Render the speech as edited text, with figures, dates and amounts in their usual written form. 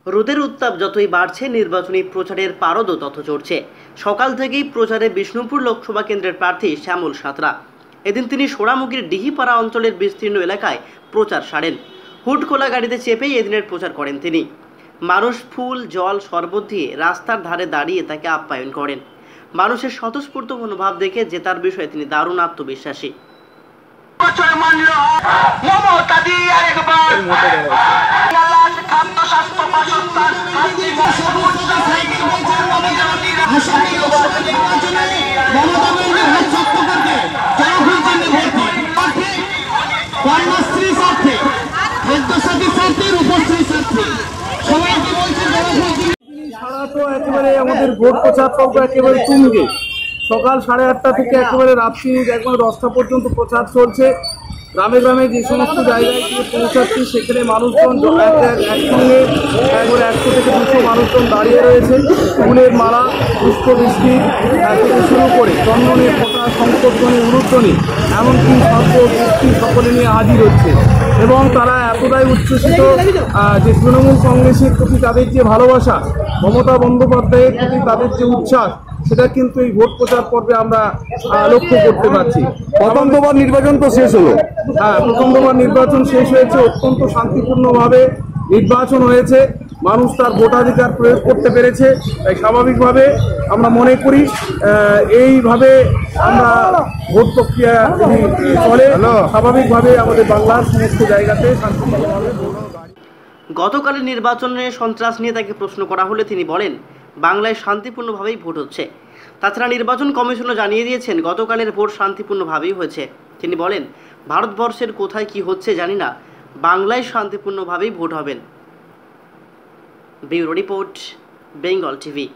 রোদের উত্তাপ যতই বাড়ছে, নির্বাচনী প্রচারের পারদও তত চড়ছে। সকাল থেকেই প্রচারে বিষ্ণুপুর লোকসভা কেন্দ্রের প্রার্থী শ্যামল সাঁতরা। এদিন তিনি সোনামুখীর ডিহিপাড়া অঞ্চলের বিস্তীর্ণ এলাকায় প্রচার সারেন। হুড খোলা গাড়িতে চেপেই এদিনের প্রচার করেন তিনি। মানুষ ফুল, জল, শরবত দিয়ে রাস্তার ধারে দাঁড়িয়ে তাকে আপ্যায়ন করেন। মানুষের স্বতঃস্ফূর্ত মনোভাব দেখে জেতার বিষয়ে তিনি দারুণ আত্মবিশ্বাসী। একেবারে আমাদের ভোট প্রচার পর্ব একেবারে তুঙ্গে। সকাল 8:30 থেকে একেবারে রাত্রি একবার 10টা পর্যন্ত প্রচার চলছে। গ্রামে গ্রামে যে সমস্ত জায়গায় গিয়ে পৌঁছাচ্ছি সেখানে মানুষজন একসঙ্গে একবারে 100 থেকে 200 মানুষজন দাঁড়িয়ে রয়েছে। ফুলের মালা, পুষ্পবৃষ্টি থেকে শুরু করে চন্দনের ফোঁটা, শঙ্করধ্বনি, উলুধ্বনি, এমনকি শব্দ বৃষ্টি সকলে নিয়ে হাজির হচ্ছে। এবং তারা এতটাই উচ্ছ্বসিত যে তৃণমূল কংগ্রেসের প্রতি তাদের যে ভালোবাসা, মমতা বন্দ্যোপাধ্যায়ের প্রতি তাদের যে উচ্ছ্বাস, সেটা কিন্তু এই ভোট প্রচার পর্বে আমরা লক্ষ্য করতে পারছি। প্রথম দফার নির্বাচন তো শেষ হলো। হ্যাঁ, প্রথম দফার নির্বাচন শেষ হয়েছে। অত্যন্ত শান্তিপূর্ণভাবে নির্বাচন হয়েছে। মানুষ তার ভোটাধিকার প্রয়োগ করতে পেরেছে। তাই স্বাভাবিকভাবে আমরা মনে করি এইভাবে আমরা ভোট প্রক্রিয়া চলে, স্বাভাবিকভাবে আমাদের বাংলার সমস্ত জায়গাতে শান্তিপূর্ণভাবে। গতকালের নির্বাচনে সন্ত্রাস নিয়ে তাকে প্রশ্ন করা হলে তিনি বলেন, বাংলায় শান্তিপূর্ণভাবেই ভোট হচ্ছে। তাছাড়া নির্বাচন কমিশনও জানিয়ে দিয়েছেন গতকালের ভোট শান্তিপূর্ণভাবেই হয়েছে। তিনি বলেন, ভারতবর্ষের কোথায় কি হচ্ছে জানি না, বাংলায় শান্তিপূর্ণভাবেই ভোট হবেন। Bureau report, Bengal TV.